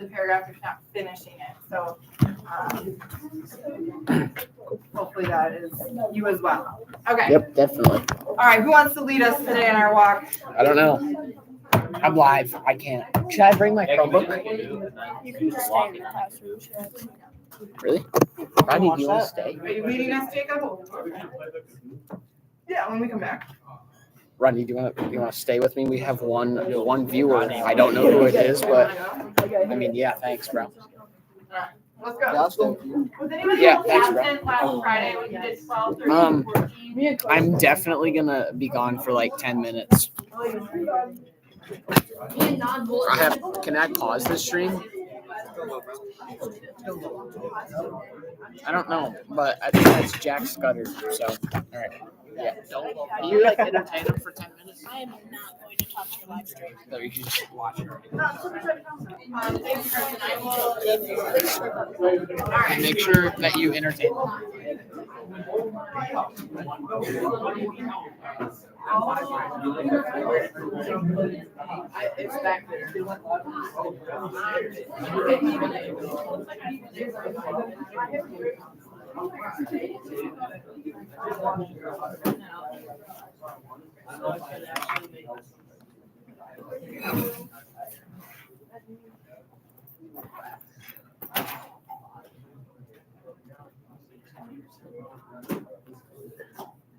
the paragraph if not finishing it. So hopefully that is you as well. Okay. Yep, definitely. All right. Who wants to lead us today in our walk? I don't know. I'm live. I can't. Should I bring my Chromebook? You can just stay in the classroom. Really? Rodney, do you want to stay? Are you leading us, Jacob? Yeah, when we come back. Rodney, do you want to stay with me? We have one viewer. I don't know who it is, but I mean, yeah, thanks, bro. Let's go. Yeah, I'll stay. Was anybody Yeah, else thanks, bro. absent last Friday when you did 12, 13, 14? I'm definitely gonna be gone for like 10 minutes. Can I pause this stream? I don't know, but I think that's Jack Scudder. So, all right. Yeah. Can you like entertain him for 10 minutes? I am not going to talk to your live stream. So you can just watch it. And make sure that you entertain them.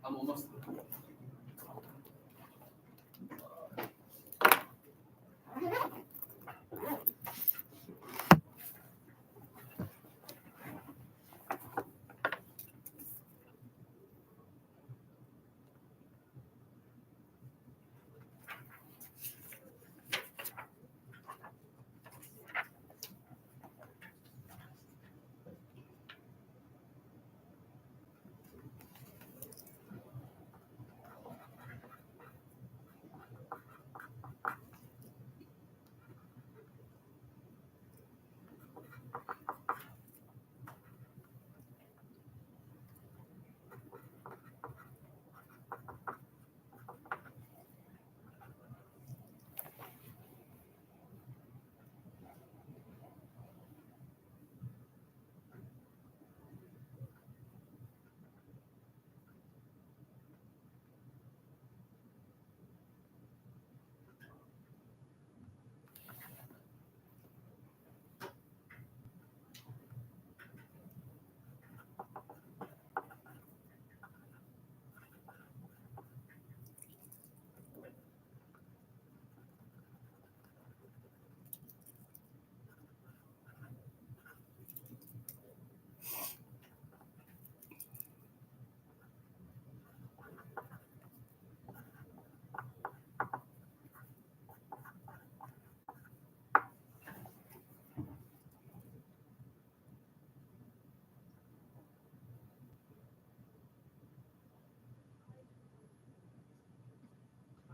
I'm almost.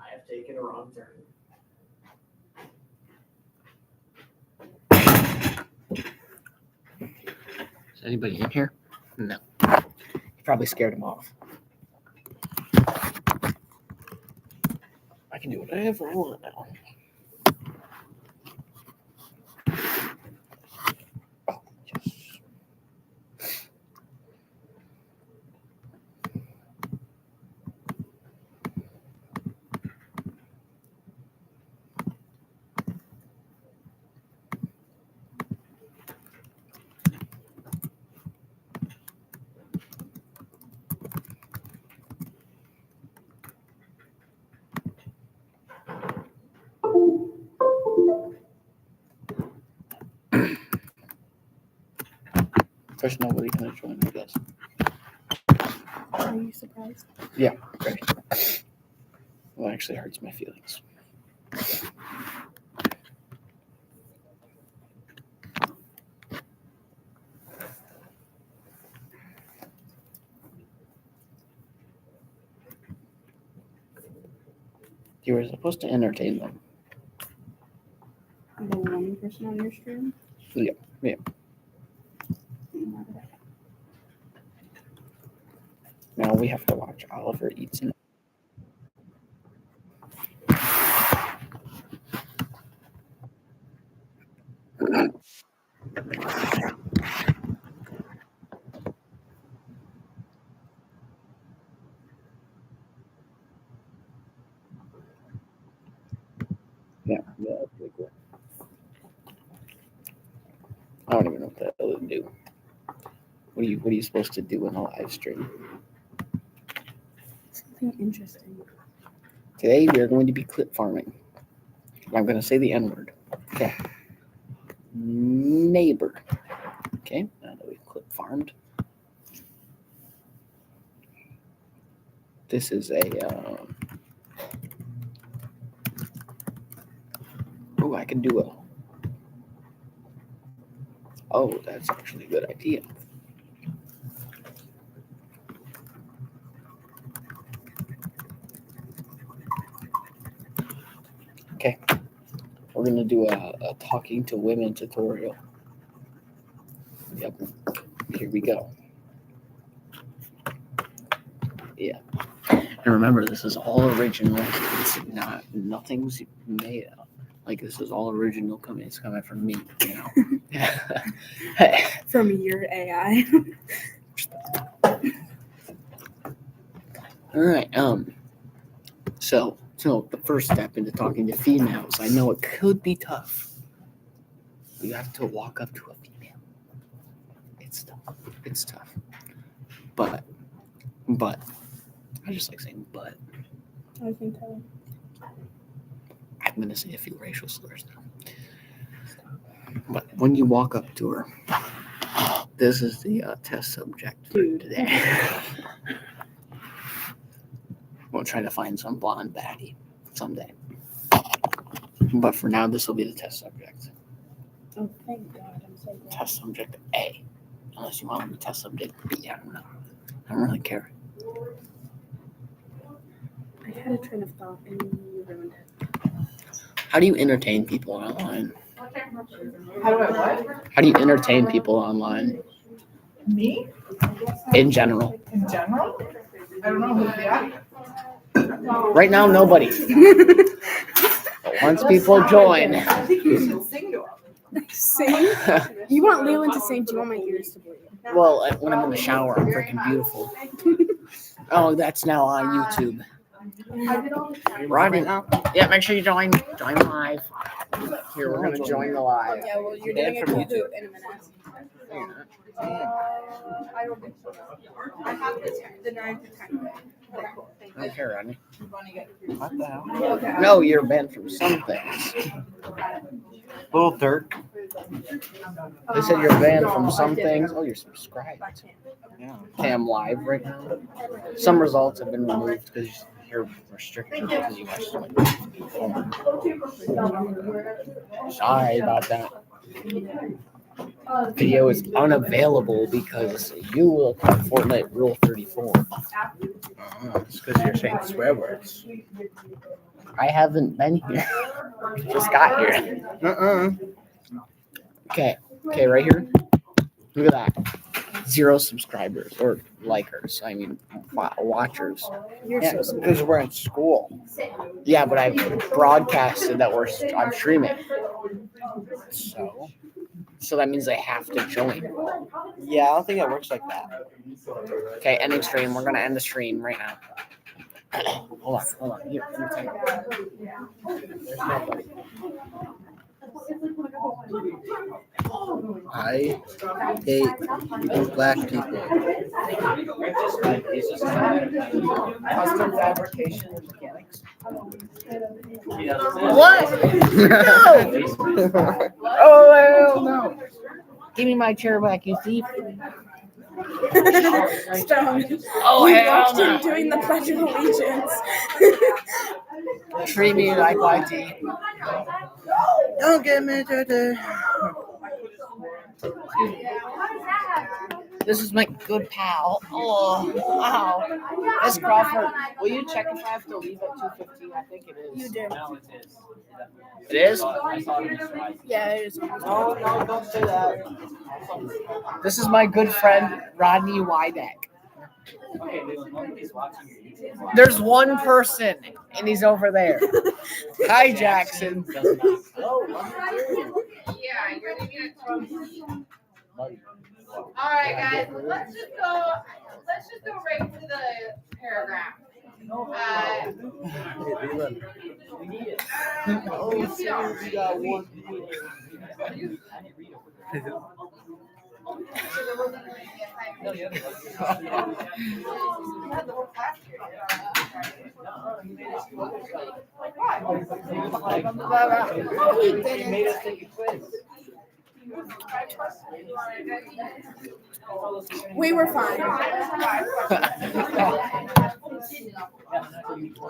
I have taken a wrong turn. Is anybody in here? No. You probably scared him off. I can do whatever I want now. Oh, yes. There's nobody gonna join, I guess. Are you surprised? Yeah, great. Well, it actually hurts my feelings. You were supposed to entertain them. The one person on your stream? Yeah. Now we have to watch Oliver Eats an Yeah, that's pretty cool. I don't even know what the hell to do. What are you supposed to do in a live stream? Something interesting. Today we are going to be clip farming. I'm going to say the N word. Okay. Neighbor. Okay. Now that we've clip farmed. This is a. Oh, I can do a. Oh, that's actually a good idea. Okay. We're going to do a talking to women tutorial. Yep. Here we go. Yeah. And remember, this is all original. It's not, nothing's made up. Like, this is all original coming. It's coming from me, you know. From your AI. All right. So the first step into talking to females, I know it could be tough. You have to walk up to a female. It's tough. It's tough. But I just like saying but. I can tell. I'm gonna say a few racial slurs now. But when you walk up to her, this is the test subject for today. We'll try to find some blonde baddie someday. But for now, this will be the test subject. Oh, thank God. I'm so glad. Test subject A. Unless you want me to test subject B, I don't know. I don't really care. I had a train of thought and you ruined it. How do you entertain people online? How do I what? How do you entertain people online Me? in general? In general? I don't know who's the actor. Right now, nobody. But once people join. I think you should sing to him. Sing? You want Leland to sing? Do you want my ears to bleed? Well, when I'm in the shower, I'm freaking beautiful. Oh, that's now on YouTube. Rodney, yeah, make sure you join live. Here, we're gonna join the live. Yeah, well, you're doing a Kahoot in a minute. I don't think so. I have the 9 to 10. Okay, cool. Thank I don't care, Rodney. you. What the hell? No, you're banned from some things. Little dirt. They said you're banned from some things. Oh, you're subscribed. Yeah. Okay, I'm live right now. Some results have been removed because you're restricted because you watch so many porn. Sorry about that. Video is unavailable because you will have Fortnite Rule 34. It's because you're saying swear words. I haven't been here. Just got here. Okay, right here. Look at that. 0 subscribers or likers. I mean, watchers. You're Yeah, so Because we're in school. Yeah, but I broadcasted that I'm streaming. So that means they have to join. Yeah, I don't think it works like that. Okay, ending stream. We're gonna end the stream right now. Hold on. Here, let me tell you. There's nobody. I hate black people. Custom fabrication and mechanics. What? No! Oh hell no! Give me my chair back, you thief! Stone. Oh You hell watched him no! doing the Pledge of Allegiance. Treat me like YT. Don't get me dirty. This is my good pal. Oh, wow. Miss Crawford, will you check if I have to leave at 2:15? I think it is. You do. No, it is. It is? I saw it in his eyes. Yeah, it is. No, don't say that. This is my good friend, Rodney Wydeck. There's one person, and he's over there. Hi, Jackson. Yeah, you're leaving it. All right, guys. Let's just go right to the paragraph. We were fine.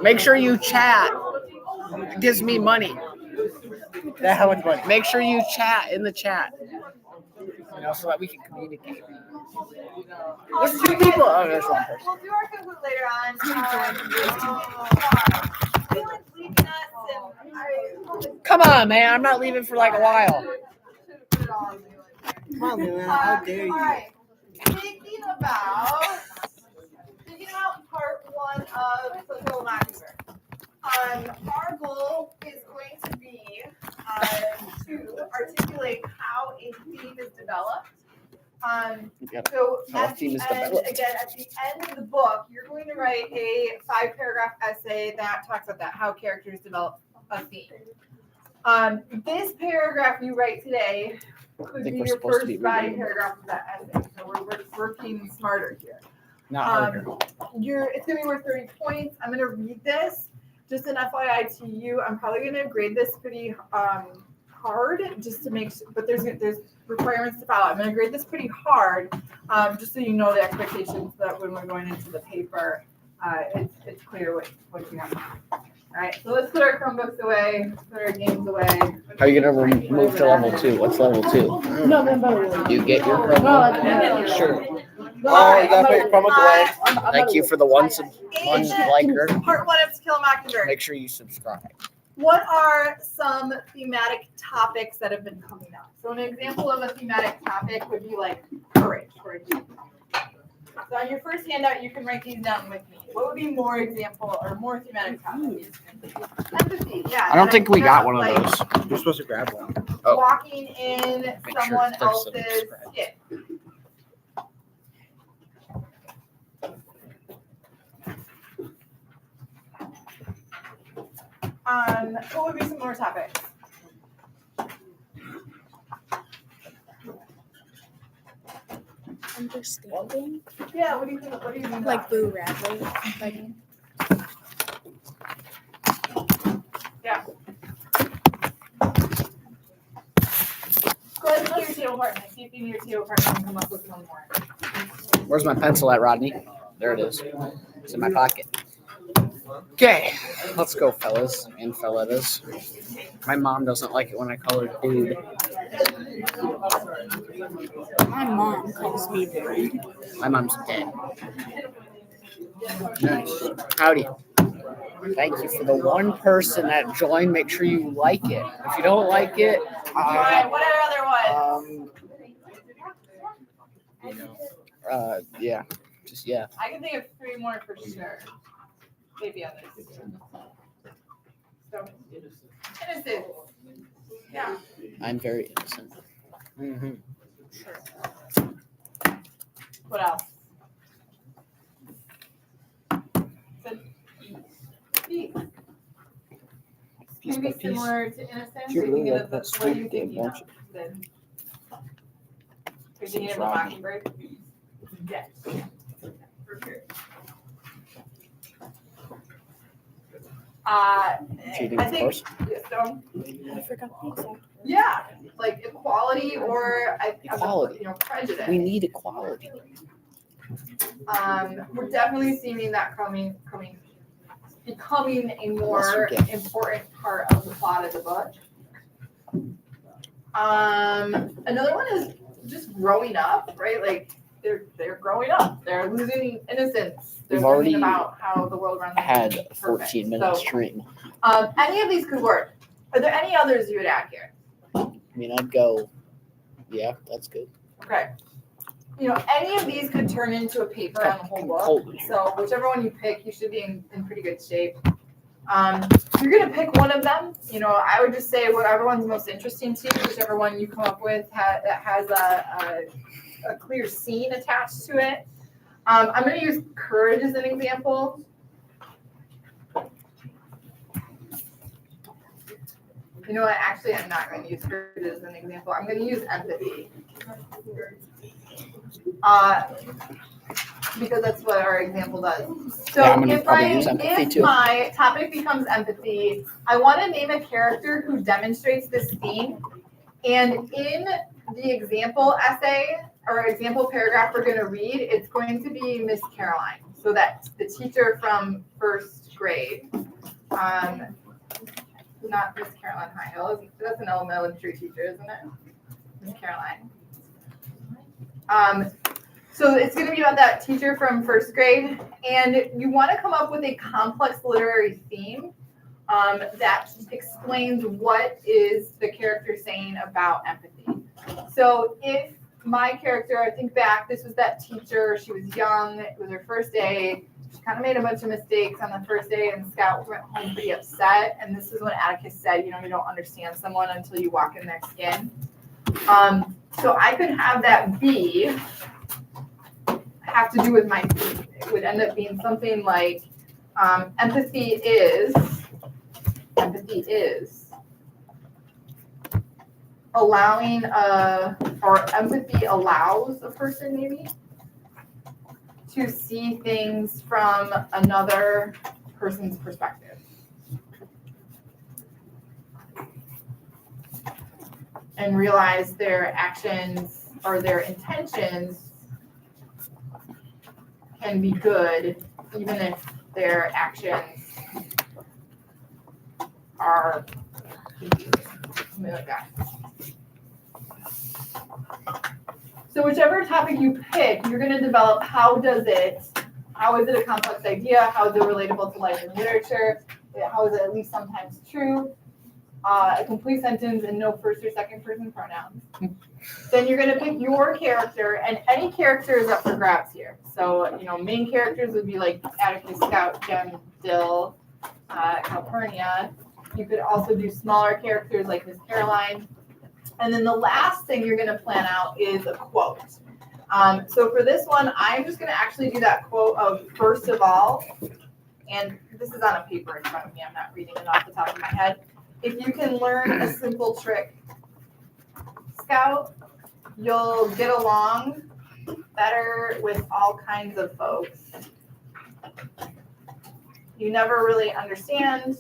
Make sure you chat. It gives me money. How much money? Make sure you chat in the chat. So that we can communicate. There's two people. Oh, there's one person. We'll do our Kahoot later on. Dylan's leaving us, and Come on, man. I'm not leaving for like a while. Come on, Luna. How dare you? All right. Thinking about part one of Social Mockingbird. Our goal is going to be to articulate how a theme is developed. So How a at theme the is end, developed. again, at the end of the book, you're going to write a 5-paragraph essay that talks about that, how characters develop a theme. This paragraph you write today could be we're your supposed to first be 5 reading. paragraphs of that essay. So we're working smarter here. Not harder. It's gonna be worth 30 points. I'm gonna read this. Just an FYI to you, I'm probably gonna grade this pretty hard, just to make sure, but there's requirements to follow. I'm gonna grade this pretty hard, just so you know the expectations that when we're going into the paper, it's clear what you have. All right, so let's put our Chromebooks away, put our games away. How are you gonna move to level 2? What's level 2? No, no. You get your No, Chromebook? Sure. Oh, you gotta put your Chromebook away. Thank you for the one liker. Part 1 of To Kill a Mockingbird. Make sure you subscribe. What are some thematic topics that have been coming up? So an example of a thematic topic would be like courage, for example. So on your first handout, you can write these down with me. What would be more thematic topics? Empathy, yeah. I don't think we got one of like those. You're supposed to grab one. Oh. Walking in Make sure someone there's else's subscribe. skin. What would be some more topics? Understanding? Yeah, what do you think? What do you mean? Like Boo Radley. Like, Yeah. Go ahead and do your table partner. See if you and your table partner can come up with one more. Where's my pencil at, Rodney? There it is. It's in my pocket. Okay, let's go, fellas and felletas. My mom doesn't like it when I call her dude. my mom calls me dude. My mom's dead. Howdy. Thank you for the one person that joined. Make sure you like it. If you don't like it, All right, what are other ones? Yeah, just yeah. I can think of 3 more for sure. Maybe others. So, innocent. Yeah. I'm very innocent. Mm-hmm. What else? Peace. Piece by Maybe piece. similar to innocence. You Or really thinking like of that the, what are you sweet game, thinking don't of? you? Then? You're thinking of the Rodney. Mockingbird? Yes. For sure. Cheating, I of think, course. so, I forgot the exact. yeah, like equality or Equality. prejudice. We need equality. We're definitely seeing that becoming a more Yes, important part of the plot of the book. Another one is just growing up, right? Like they're growing up. They're losing innocence. They're We've already learning about how the world around them Had is a perfect. 14 minute So, stream. any of these could work. Are there any others you would add here? I mean, I'd go, yeah, that's good. Okay. any of these could turn into a paper on the whole book. So whichever one you pick, you should be in pretty good shape. You're gonna pick one of them. I would just say whatever one's most interesting to you, whichever one you come up with that has a clear scene attached to it. I'm gonna use courage as an example. You know what? Actually, I'm not going to use courage as an example. I'm going to use empathy. Because that's what our example does. So Yeah, I'm gonna probably use empathy if too. my topic becomes empathy, I want to name a character who demonstrates this theme. And in the example essay or example paragraph we're going to read, it's going to be Miss Caroline. So that's the teacher from first grade. Not Miss Caroline Highhill. That's an elementary teacher, isn't it? Miss Caroline. So it's going to be about that teacher from first grade, and you want to come up with a complex literary theme that explains what is the character saying about empathy. So if my character, I think back, this was that teacher. She was young. It was her first day. She kind of made a bunch of mistakes on the first day, and Scout went home pretty upset. And this is when Atticus said, you don't understand someone until you walk in their skin. So I could have that have to do with my theme. It would end up being something like empathy is allowing or empathy allows a person maybe to see things from another person's perspective. And realize their actions or their intentions can be good, even if their actions are something like that. So whichever topic you pick, you're going to develop how is it a complex idea? How is it relatable to life and literature? How is it at least sometimes true? A complete sentence and no first or second person pronouns. Then you're going to pick your character, and any character is up for grabs here. So, main characters would be like Atticus, Scout, Jem, Dill, Calpurnia. You could also do smaller characters like Miss Caroline. And then the last thing you're going to plan out is a quote. So for this one, I'm just going to actually do that quote of first of all, and this is on a paper in front of me. I'm not reading it off the top of my head. If you can learn a simple trick, Scout, you'll get along better with all kinds of folks. You never really understand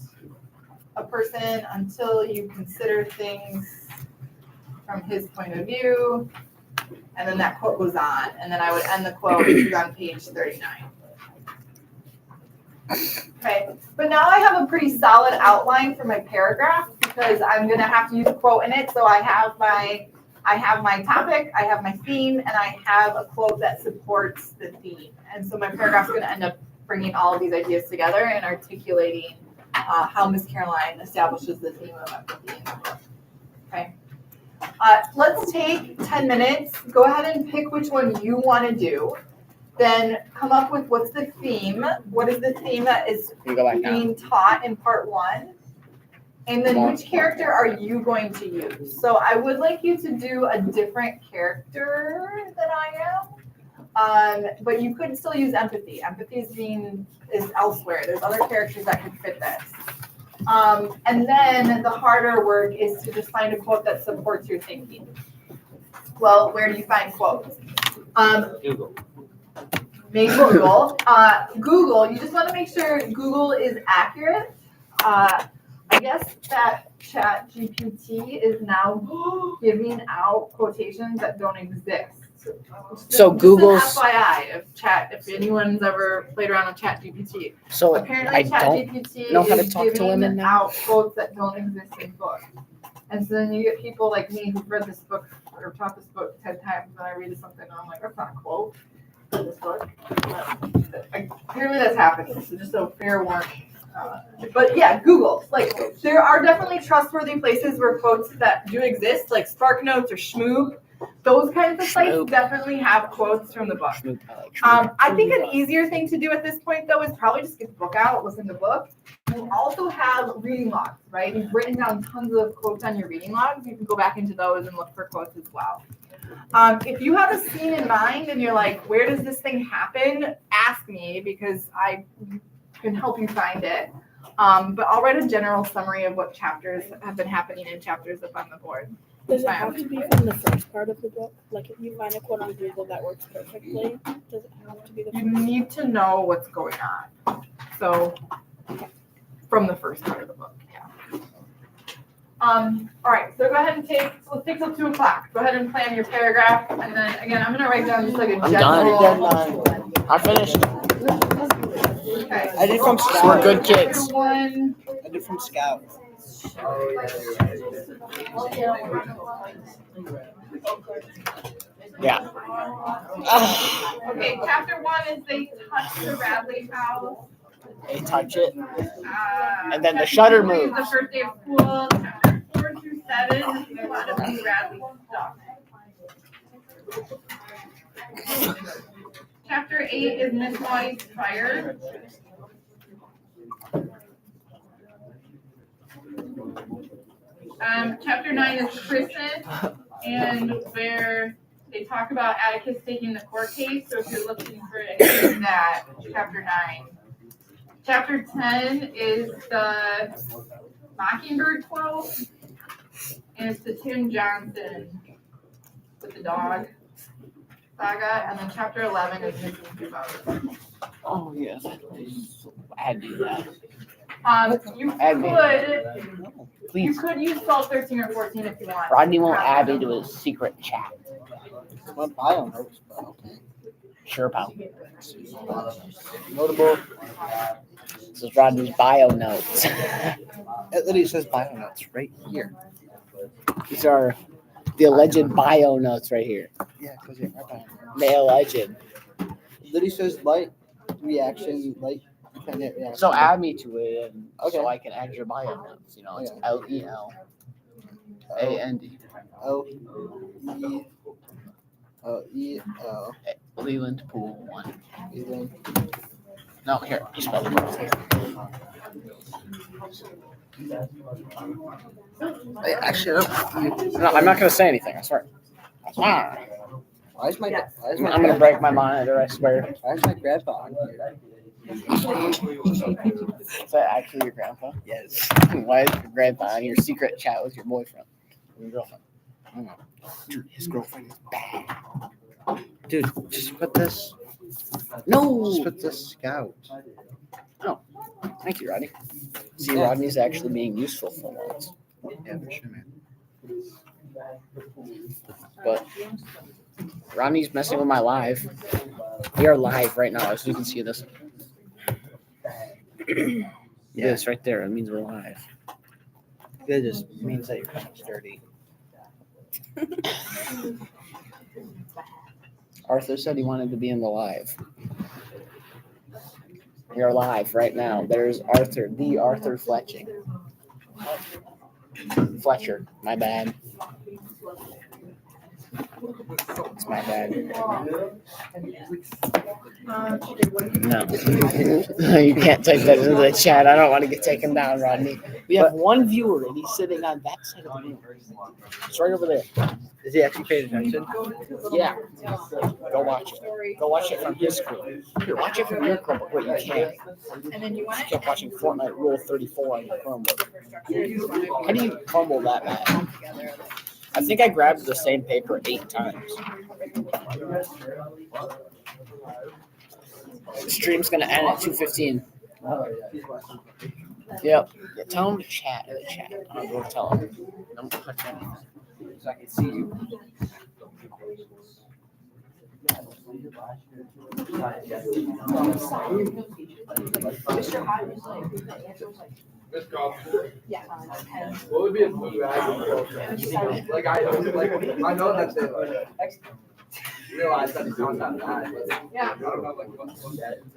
a person until you consider things from his point of view. And then that quote goes on. And then I would end the quote, which is on page 39. Okay, but now I have a pretty solid outline for my paragraph because I'm going to have to use a quote in it. So I have my topic, I have my theme, and I have a quote that supports the theme. And so my paragraph is going to end up bringing all of these ideas together and articulating how Miss Caroline establishes the theme of empathy. Okay. Let's take 10 minutes. Go ahead and pick which one you want to do. Then come up with what's the theme. What is the theme that is being taught in part 1? And then which character are you going to use? So I would like you to do a different character than I am. But you could still use empathy. Empathy is elsewhere. There's other characters that could fit this. And then the harder work is to just find a quote that supports your thinking. Well, where do you find quotes? Google. Maybe Google. Google, you just want to make sure Google is accurate. I guess that ChatGPT is now giving out quotations that don't exist. So Google's FYI, if anyone's ever played around with ChatGPT. So Apparently I don't ChatGPT know how to is talk to women giving now. out quotes that don't exist in books. And so then you get people like me who've read this book or taught this book 10 times, and I read something and I'm like, that's not a quote for this book. Apparently that's happening, so just so fair warning. But yeah, Google. Like, there are definitely trustworthy places where quotes that do exist, like SparkNotes or Schmoop. Those kinds of sites Schmoop. definitely have quotes from the book. Schmoop, I like Schmoop. I think an easier thing to do at this point, though, is probably just get the book out, listen to the book. You also have reading logs, right? You've written down tons of quotes on your reading logs. You can go back into those and look for quotes as well. If you have a scene in mind and you're like, where does this thing happen? Ask me because I can help you find it. But I'll write a general summary of what chapters have been happening in chapters up on the board. Does it have to be from the first part of the book? Like if you find a quote on Google that works perfectly, does it have to be the You first? need to know what's going on. So, from the first part of the book, yeah. All right, so go ahead and let's take till 2 o'clock. Go ahead and plan your paragraph, and then again, I'm gonna write down just like a I'm general. done. I'm finished. Okay. I did from We're Scout. good kids. One. I did from Scout. Yeah. Okay, chapter 1 is they touch the Radley house. They touch it. And then the shutter moves. The first day of school. Chapter 4 through 7 is a lot of new Radley stuff. Chapter 8 is Miss Lloyd's fire. Chapter 9 is Christmas, and where they talk about Atticus taking the court case. So if you're looking for anything in that, chapter 9. Chapter 10 is the Mockingbird quote, and it's the Tim Johnson with the dog saga, and then chapter 11 is Missing Two-Boat. Oh, yes. Add to that. You Add me. you Please. could use 12, 13, or 14 if you want. Rodney won't add me to his secret chat. My bio notes, but okay. Sure, pal. Notable. This is Rodney's bio notes. It literally says bio notes right here. These are the alleged bio notes right here. Yeah, because you're right. The alleged. It literally says light reaction, light dependent reaction. So add me to it, and Okay. so I can add your bio notes. You know, it's LELAND. L-E-L. Leland Pool 1. Leland. No, here. You spell it. Actually, No, I'm not gonna say anything. I swear. I swear. why is my I'm gonna break my monitor. I swear. Why is my grandpa on here? Is that actually your grandpa? Yes. Why is your grandpa on your secret chat with your boyfriend? Your girlfriend? Dude, his girlfriend is bad. Dude, just put this. No. Just put this Scout. Thank you, Rodney. See, Yeah. Rodney's actually being useful for once. Yeah, for sure, man. But Rodney's messing with my live. We are live right now, as you can see this. This right there, it means we're live. That just means that your phone's dirty. Arthur said he wanted to be in the live. We are live right now. There's Arthur, the Arthur Fletcher, my bad. It's my bad. No. You can't type that into the chat. I don't want to get taken down, Rodney. We have one viewer, and he's sitting on that side of the room. It's right over there. Is he actually paying attention? Yeah. Go watch it. Go watch it from his screen. Here, watch it from your Chromebook. Wait, you can't. And then you want I kept watching Fortnite Rule 34 on your Chromebook. How do you fumble that bad? I think I grabbed the same paper 8 times. The stream's gonna end at 2:15. Yep. Yeah, tell him to chat in the chat. I'll go tell him. Don't touch anything. So I can see you. Yeah. What would be a food like I know that they realize that it's not that bad. But Yeah. I don't know like what that is.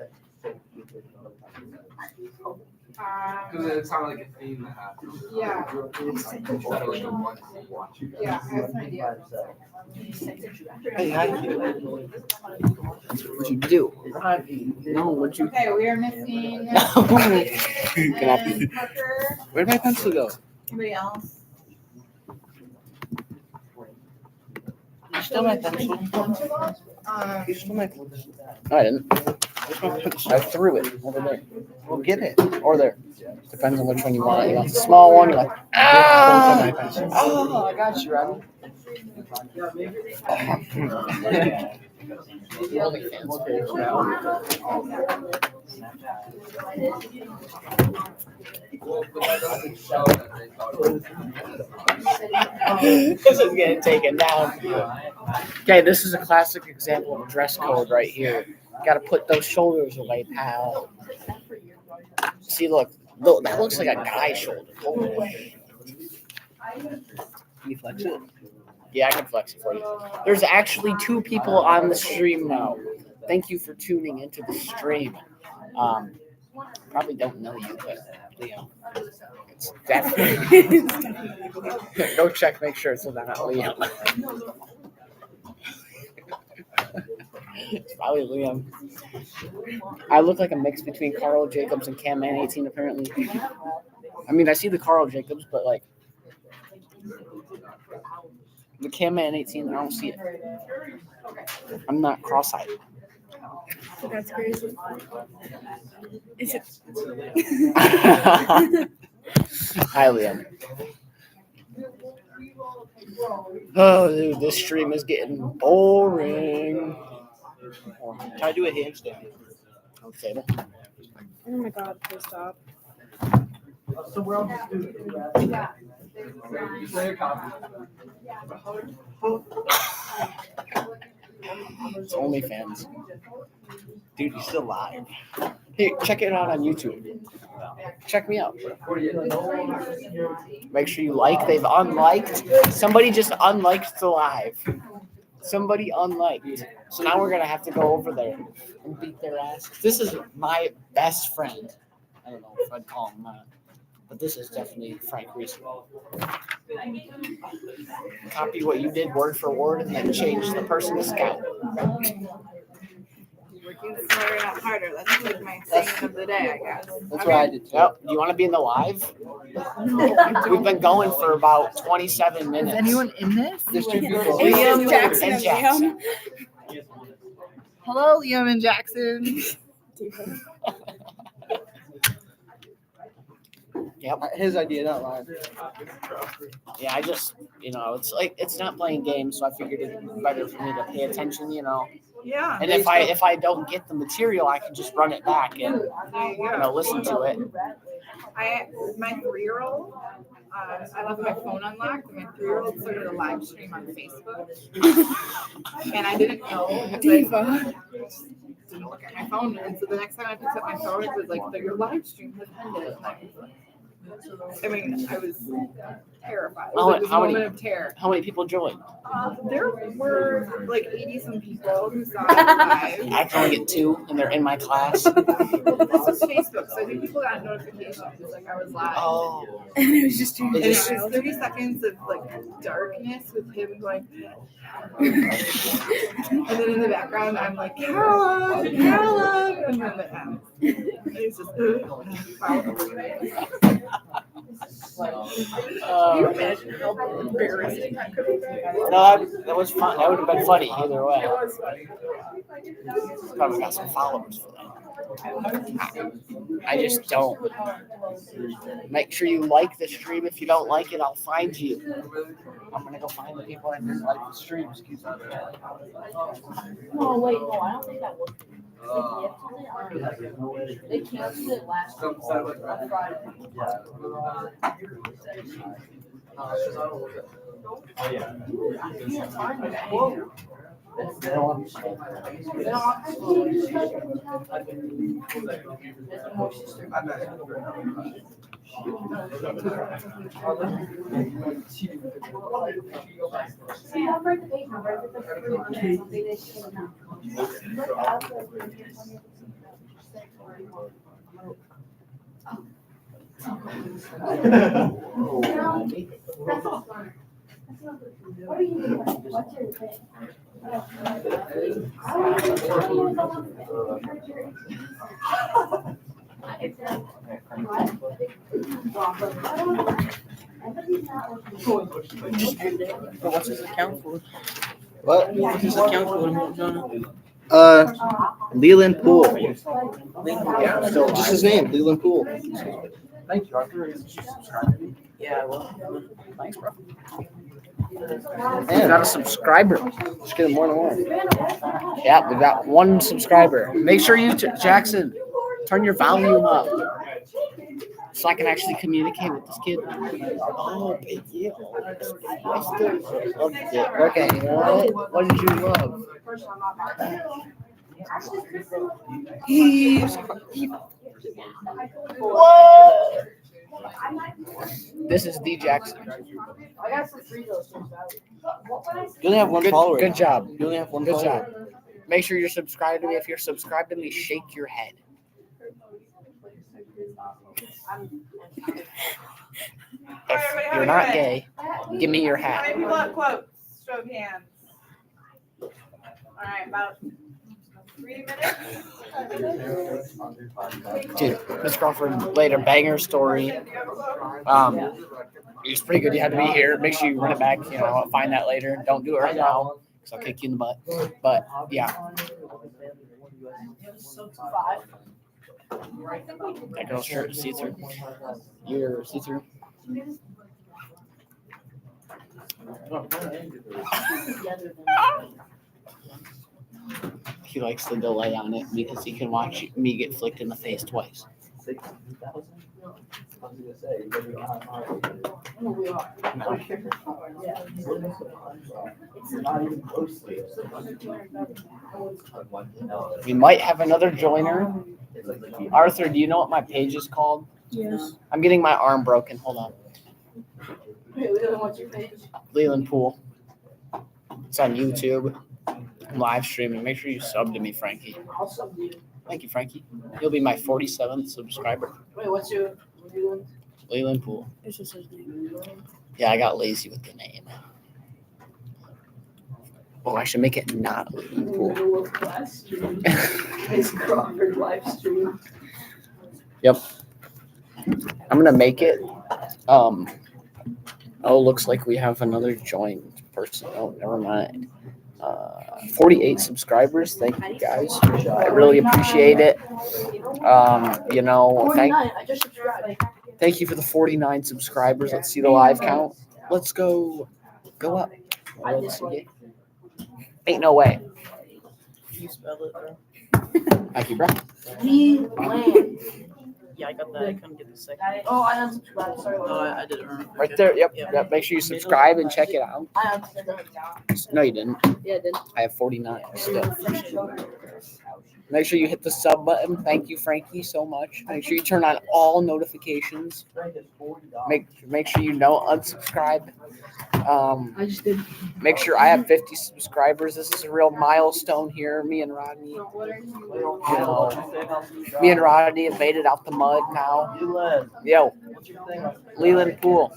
Because it sounded like a theme that happened. Yeah. Instead of like a one scene. Yeah, I have some idea. Hey, hi. What'd you do? No, what'd you? Okay, we are missing. Can I- and Parker. Where'd my pencil go? Anybody else? You stole my pencil. You stole my pencil. No, I didn't. Where's my pencil? I threw it over there. Well, get it. Or there. Depends on which one you want. You want the small one? You're like, ah! Oh, I got you, Robbie. OnlyFans page now. This is getting taken down. Okay, this is a classic example of dress code right here. Got to put those shoulders away, pal. See, look, that looks like a guy shoulder. Holy. Can you flex it? Yeah, I can flex it for you. There's actually 2 people on the stream now. Thank you for tuning into the stream. Probably don't know you, but Leo. It's definitely. Go check, make sure it's not Leo. It's probably Liam. I look like a mix between Carl Jacobs and Cam Man 18, apparently. I mean, I see the Carl Jacobs, but like the Cam Man 18, I don't see it. I'm not cross-eyed. That's crazy. Is it? Hi, Liam. Oh, dude, this stream is getting boring. Try to do a handstand. Okay. Oh my god, please stop. It's OnlyFans. Dude, he's still live. Hey, check it out on YouTube. Check me out. Make sure you like. They've unliked. Somebody just unliked the live. Somebody unliked. So now we're going to have to go over there and beat their ass. This is my best friend. I don't know if I'd call him that. But this is definitely Frank Reese. Copy what you did word for word and then change the person to scout. Working smarter, not harder. That's like my saying of the day, I guess. That's what I did too. Yep. Do you want to be in the live? We've been going for about 27 minutes. Is anyone in this? There's 2 people. Liam, Jackson, and and Jackson. Liam. Hello, Liam and Jackson. Yep. His idea, not mine. Yeah, I just, it's like it's not playing games, so I figured it'd be better for me to pay attention, Yeah. And if I don't get the material, I can just run it back and listen to it. My 3-year-old, I left my phone unlocked, and my 3-year-old started a live stream on Facebook. And I didn't know. Diva. Didn't look at my phone, and so the next time I picked up my phone, it was like, your live stream has ended. And I was terrified. It was like this moment of terror. How many people joined? There were like 80-some people who saw it live. I can only get 2, and they're in my class. Well, this was Facebook, so I think people got notifications like I was live. Oh. And it was just And it was wild. 30 seconds of like darkness with him going, and then in the background I'm like, Carla, Carla, and then the M. And it's just, Can you imagine how embarrassing that could have been? No, that was fun. That would have been funny either way. It was funny. Probably got some followers for that. I just don't. Make sure you like the stream. If you don't like it, I'll find you. I'm gonna go find the people that didn't like the stream. Excuse me. No, wait, no, I don't think that worked. They canceled it last week. On Friday. I can't find it. Whoa. What's his account for? What? What's his account for, Jonah? Leland Pool. Yeah, Still just his name, Leland Pool. Thank you, Arthur. Yeah, well, thanks, bro. Man, Got a subscriber. Just get more than one. Yeah, we got one subscriber. Make sure you, Jackson, turn your volume up so I can actually communicate with this kid. Oh, big deal. Okay, you know what did you love? What? This is D Jackson. You only have one Good, follower. good job. You only have one Good follower. job. Make sure you're subscribed to me. If you're subscribed to me, shake your head. If you're not gay, give me your How many hat. people have quotes? Show of hands. All right, about 3 minutes. Dude, Miss Crawford laid a banger story. It's pretty good. You had to be here. Make sure you run it back. You know, I'll find that later. Don't do it right now, because I'll kick you in the butt. But yeah. That girl's shirt is see-through. You're see-through. He likes the delay on it because he can watch me get flicked in the face twice. We might have another joiner. Arthur, do you know what my page is called? Yes. I'm getting my arm broken. Hold on. What's your page? Leland Pool. It's on YouTube. I'm live streaming. Make sure you sub to me, Frankie. I'll sub you. Thank you, Frankie. You'll be my 47th subscriber. Wait, what's your doing? Leland Pool. It's just his name. Yeah, I got lazy with the name. Oh, I should make it not Leland Pool. Middle of class stream. Miss Crawford live stream. I'm gonna make it. Oh, looks like we have another joined person. Oh, never mind. 48 subscribers. Thank you guys. I really appreciate it. You know, 49. I just subscribed. thank you for the 49 subscribers. Let's see the live count. Let's go up. Let's see. Ain't no way. Can you spell it, bro? Thank you, bro. Land. Yeah, I got that. I couldn't get the second. Oh, I unsubscribed. Sorry. Oh, I did it wrong. Right there. Yep. Make sure you subscribe and check it out. I unsubscribed. No, you didn't. Yeah, I did. I have 49 still. Make sure you hit the sub button. Thank you, Frankie, so much. Make sure you turn on all notifications. Make sure you don't unsubscribe. I just did. Make sure I have 50 subscribers. This is a real milestone here. Me and Rodney. Me and Rodney have made it out the mud now. Yo, Leland Pool.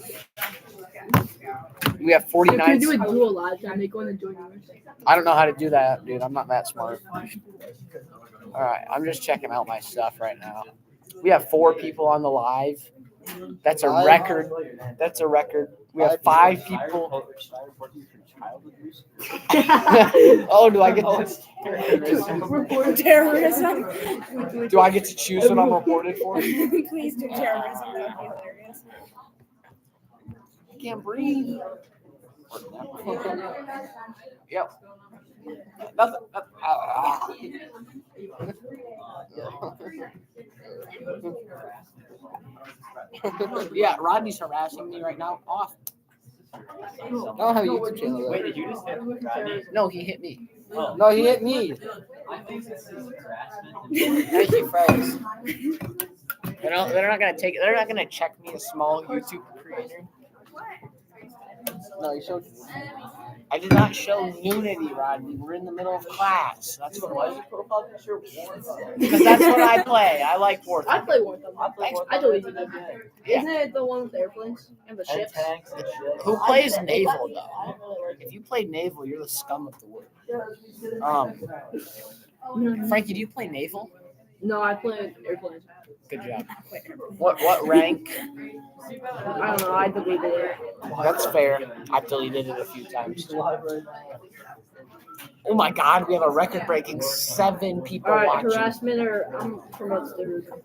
We have 49. Can you do a dual live time? Make one and join yours. I don't know how to do that, dude. I'm not that smart. All right, I'm just checking out my stuff right now. We have 4 people on the live. That's a record. That's a record. We have 5 people. Oh, do I get to? Report terrorism. Do I get to choose what I'm reported for? Please do terrorism. That would be hilarious. I can't breathe. Yep. Nothing. Yeah, Rodney's harassing me right now. Off. I don't have a YouTube channel. Wait, did you just hit Rodney? No, he hit me. Oh. No, he hit me. I think this is harassment. Thank you, fellas. They're not gonna take it. They're not gonna check me a small YouTube creator. No, you showed. I did not show nudity, Rodney. We're in the middle of class. That's what it was. Profile picture Warzone. Because that's what I play. I like War I Thunder. play War Thunder. Thanks. I deleted it. Yeah. Isn't it the one with the airplanes and the And ships? tanks and shit. Who plays naval though? If you play naval, you're the scum of the world. Frankie, do you play naval? No, I play airplanes. Good job. What rank? I don't know. I deleted it. That's fair. I've deleted it a few times. Oh my God, we have a record-breaking 7 people All right, watching. harassment or promotes terrorism.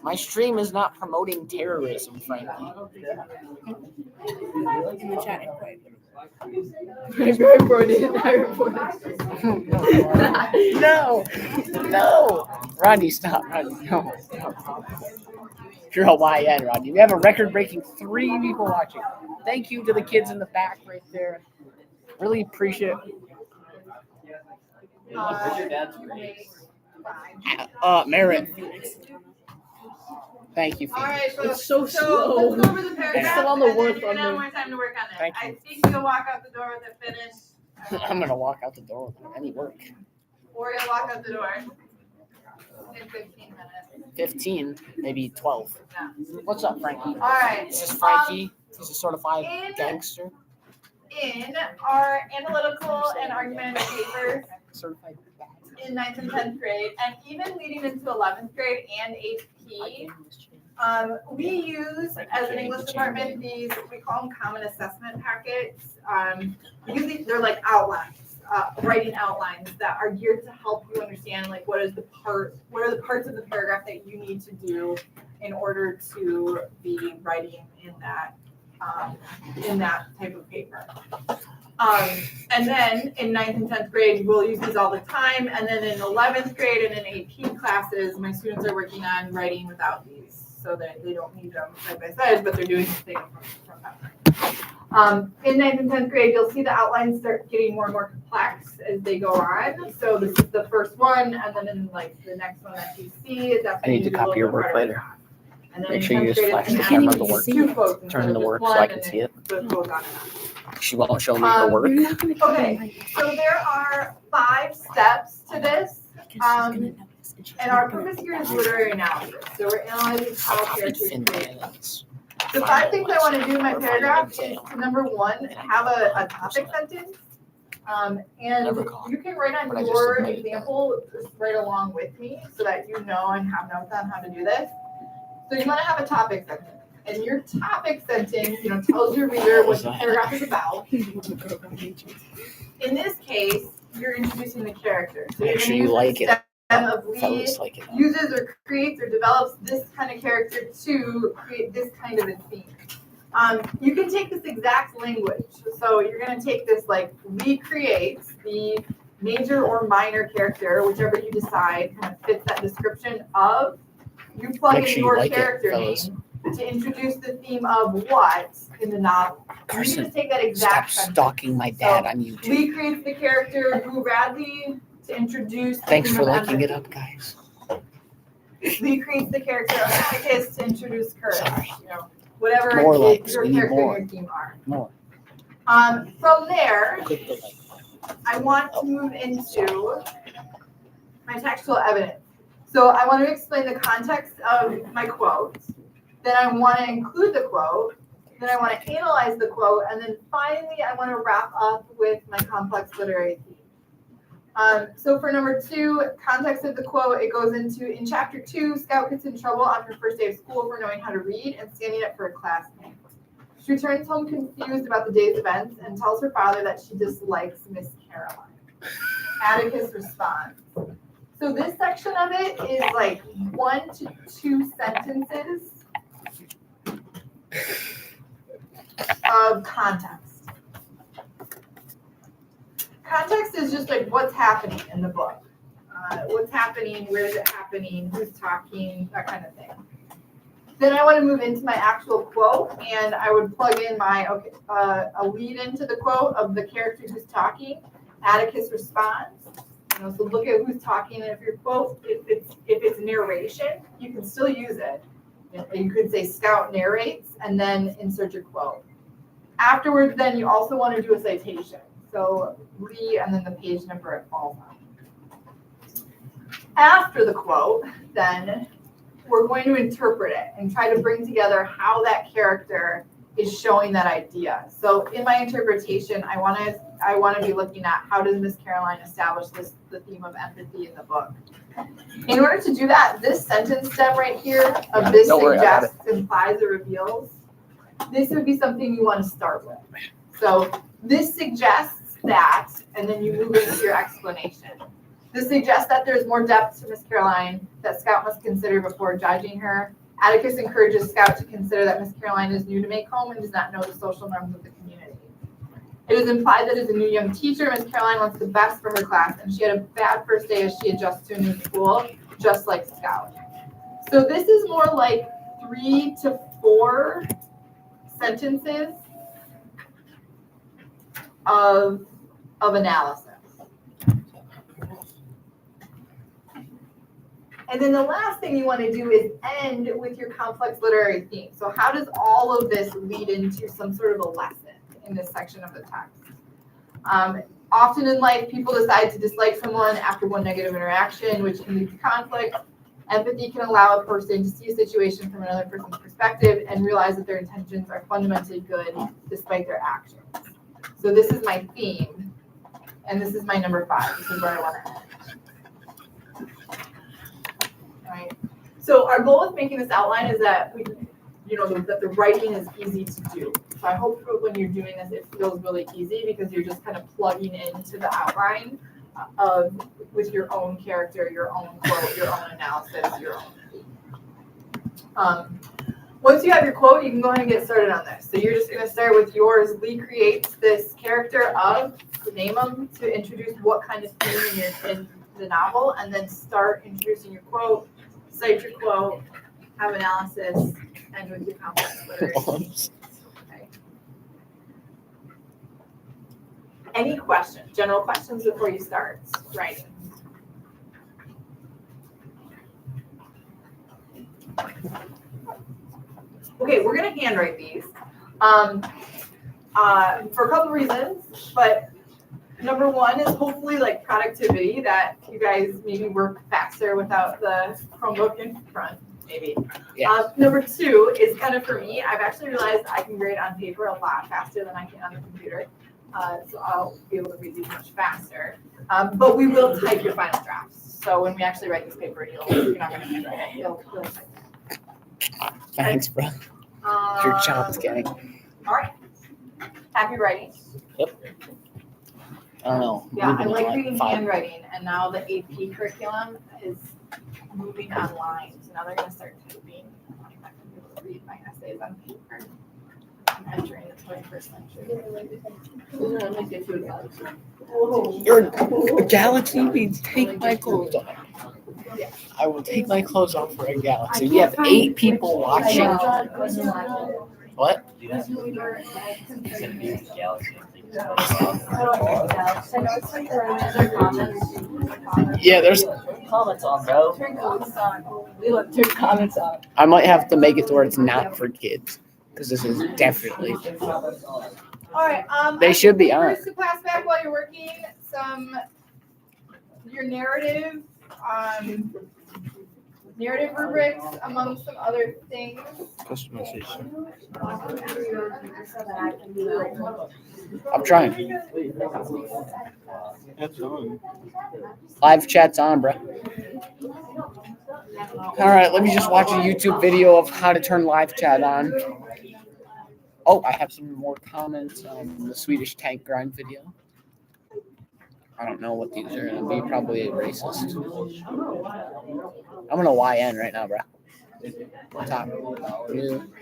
My stream is not promoting terrorism, Frankie. In the chat, I reported. No. Rodney, stop. Rodney, no. You're a YN, Rodney. We have a record-breaking 3 people watching. Thank you to the kids in the back right there. Really appreciate it. What's your dad's race? Merit. Thank you, All Phoebe. right, folks. It's so slow. Let's go over the paragraph. It's still on the and then word you're gonna have thunder. more time to work on it. Thank you. I think you'll walk out the door with it finished. I'm gonna walk out the door without any work. Or you'll walk out the door in 15 minutes. 15, maybe 12. What's up, Frankie? All right. This is Frankie. He's a certified in- gangster. In our analytical and argumentative papers Certified bad. in 9th and 10th grade, and even leading into 11th grade and AP, we use, as an English department, these, we call them common assessment packets. Because they're like outlines, writing outlines that are geared to help you understand, like, what are the parts of the paragraph that you need to do in order to be writing in that type of paper. And then in 9th and 10th grade, we'll use these all the time. And then in 11th grade and in AP classes, my students are working on writing without these so that they don't need them side by side, but they're doing the thing from memory. In 9th and 10th grade, you'll see the outlines start getting more and more complex as they go on. So this is the first one, and then in like the next one that you see, it's I need to copy your work later. And then Make in sure you 10th just grade, flash it's the an camera average to of 2 quotes Turn instead the of work just so I one, can and see it. it goes on and on. She won't show me her work. Okay, so there are 5 steps to this. And our purpose here is literary analysis. So we're analyzing how characters create. The 5 things I want to do in my paragraph is to, number 1, have a topic sentence. And you can write on your example, just right along with me so that you know and have notes on how to do this. So you want to have a topic sentence. And your topic sentence, tells your reader what the paragraph is about. In this case, you're introducing the character. So Make you're sure going to you use like the it. stem of lead, Fellas like it. uses or creates or develops this kind of character to create this kind of a theme. You can take this exact language. So you're going to take this like lead creates the major or minor character, whichever you decide kind of fits that description of. You plug Make in sure you your like it, character fellas. name to introduce the theme of what in the novel. You Carson, just take that stop exact sentence. stalking my dad on YouTube. Lee creates the character Boo Radley to introduce. the Thanks theme for of liking it empathy. up, guys. Lee creates the character of Atticus to introduce courage. Whatever More likes. your We need character more. and your team are. More. From there, Click the like. I want to move into my textual evidence. So I want to explain the context of my quote. Then I want to include the quote. Then I want to analyze the quote. And then finally, I want to wrap up with my complex literary theme. So for number 2, context of the quote, it goes into, in chapter 2, Scout gets in trouble on her first day of school for knowing how to read and standing up for a classmate. She returns home confused about the day's events and tells her father that she dislikes Miss Caroline. Atticus responds. So this section of it is like 1 to 2 sentences of context. Context is just like what's happening in the book. What's happening, where is it happening, who's talking, that kind of thing. Then I want to move into my actual quote, and I would plug in my a lead into the quote of the character who's talking. Atticus responds. So look at who's talking. And if your quote, if it's narration, you can still use it. You could say Scout narrates, and then insert your quote. Afterwards, then you also want to do a citation. So Lee and then the page number it falls on. After the quote, then we're going to interpret it and try to bring together how that character is showing that idea. So in my interpretation, I want to be looking at how does Miss Caroline establish the theme of empathy in the book. In order to do that, this sentence stem right here of this Don't worry, I got suggests, implies, or reveals, this would be something you want to start with. So this suggests that, and then you move into your explanation. This suggests that there's more depth to Miss Caroline that Scout must consider before judging her. Atticus encourages Scout to consider that Miss Caroline is new to Maycomb and does not know the social norms of the community. It is implied that as a new young teacher, Miss Caroline wants the best for her class, and she had a bad first day as she adjusts to a new school, just like Scout. So this is more like 3 to 4 sentences of analysis. And then the last thing you want to do is end with your complex literary theme. So how does all of this lead into some sort of a lesson in this section of the text? Often in life, people decide to dislike someone after one negative interaction, which can lead to conflict. Empathy can allow a person to see a situation from another person's perspective and realize that their intentions are fundamentally good despite their actions. So this is my theme, and this is my number 5. This is where I want to end. Right. So our goal with making this outline is that that the writing is easy to do. So I hope when you're doing this, it feels really easy because you're just kind of plugging into the outline with your own character, your own quote, your own analysis, your own theme. Once you have your quote, you can go ahead and get started on this. So you're just going to start with yours. Lee creates this character of, name them to introduce what kind of theme in the novel, and then start introducing your quote, cite your quote, have analysis, and with your complex literary. Okay. Any questions, general questions before you start writing? Okay, we're gonna handwrite these for a couple reasons, but number 1 is hopefully like productivity, that you guys maybe work faster without the Chromebook in front, maybe. Yeah. Number 2 is kind of for me, I've actually realized I can grade on paper a lot faster than I can on the computer. So I'll be able to read these much faster. But we will type your final drafts. So when we actually write this paper, you're not going to handwrite it. You'll type it. Thanks, bro. Your job's getting. All right. Happy writing. I don't know. Yeah, I moving like on, reading 5. handwriting, and now the AP curriculum is moving online. So now they're going to start typing. I'm not going to be able to read my essays on paper. I'm entering the 21st century. You're a galaxy means take my clothes off. I will take my clothes off for a galaxy. We have 8 people watching. What? Yeah, there's Comments on, bro. Turn comments on. I might have to make it to where it's not for kids, because this is definitely. All right. They should be on. First to pass back while you're working your narrative, narrative rubrics, among some other things. Customization. I'm trying. That's on. Live chat's on, bro. All right, let me just watch a YouTube video of how to turn live chat on. Oh, I have some more comments on the Swedish tank grind video. I don't know what these are gonna be. Probably racist. I'm gonna YN right now, bro. Top. New.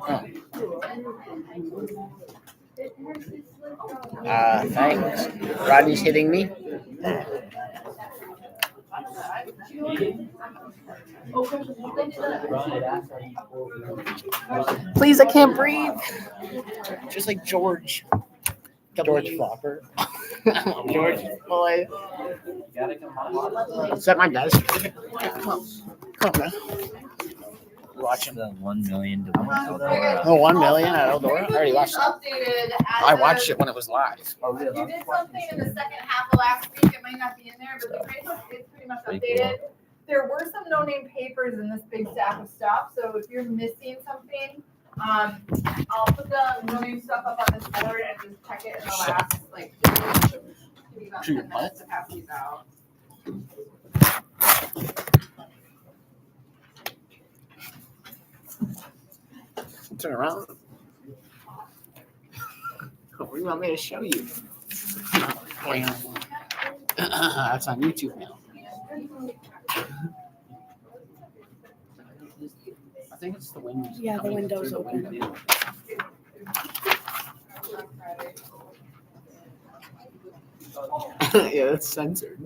Oh. Thanks. Rodney's hitting me. Please, I can't breathe. Just like George. George Flopper. George boy. Is that my desk? Come on, man. You watch him. The 1 million to Oh, 1 million at Eldora? I already watched it. Updated. I watched it when it was live. You did something in the second half of last week. It might not be in there, but the Facebook is pretty much updated. There were some no-name papers in this big stack of stuff. So if you're missing something, I'll put the no-name stuff up on this board and just check it in the last like maybe about 10 minutes to pass these out. Turn around. What do you want me to show you? That's on YouTube now. I think it's the windows. Yeah, the window's open. Yeah, it's censored.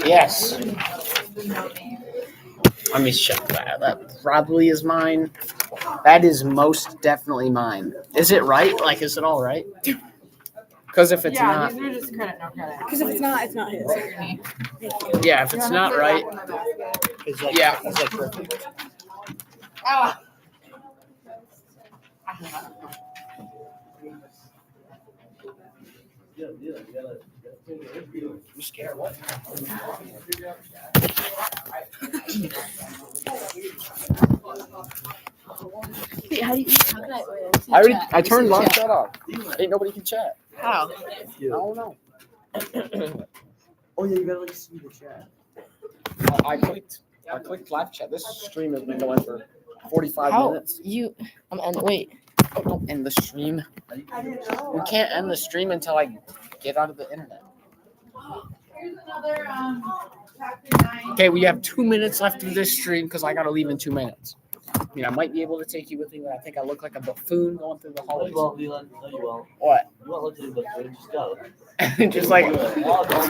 Yes. Let me check that. That probably is mine. That is most definitely mine. Is it right? Like, is it all right? Because if it's not, these are just credit, no credit. Because if it's not, it's not his. yeah, if it's not right, It's like, yeah. it's like perfect. Ah. I'm scared. What? Wait, how can I turned live chat off. Ain't nobody can chat. How? I don't know. Oh yeah, you gotta like see the chat. I clicked live chat. This stream has been going for 45 How? minutes. Wait. Oh, don't end the stream. We can't end the stream until I get out of the internet. Here's another chapter 9. Okay, we have 2 minutes left of this stream because I gotta leave in 2 minutes. I mean, I might be able to take you with me, but I think I look like a buffoon going through the hallways. Well, Leland, no, you won't. What? You won't look at it, but just go.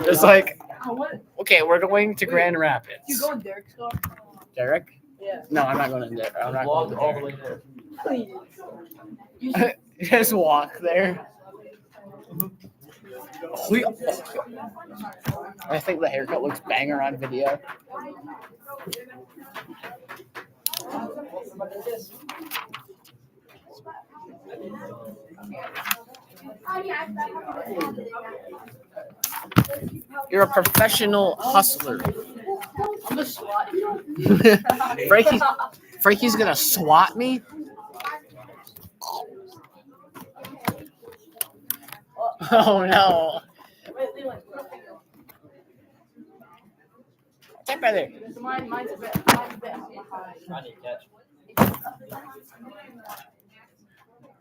just like, okay, we're going to Grand Rapids. You go in Derek's car? Derek? Yeah. No, I'm not going in there. I'm not Walk going all the to way there. Derek. Just walk there. I think the haircut looks banger on video. You're a professional hustler. I'm the SWAT. Frankie's gonna swat me? Oh no. Get by there. Mine's a bit. I need catch.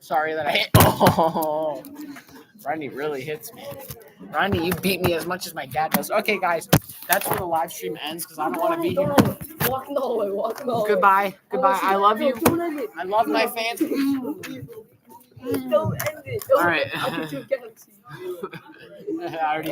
Sorry that I hit. Oh, Ronnie really hits me. Ronnie, you beat me as much as my dad does. Okay, guys, that's where the live stream ends because I don't want to be here. Walk in the hallway, walk in the hallway. Goodbye. Goodbye. I love you. Don't end it. I love my fans. Don't end it. All right. I'll get you a galaxy. I already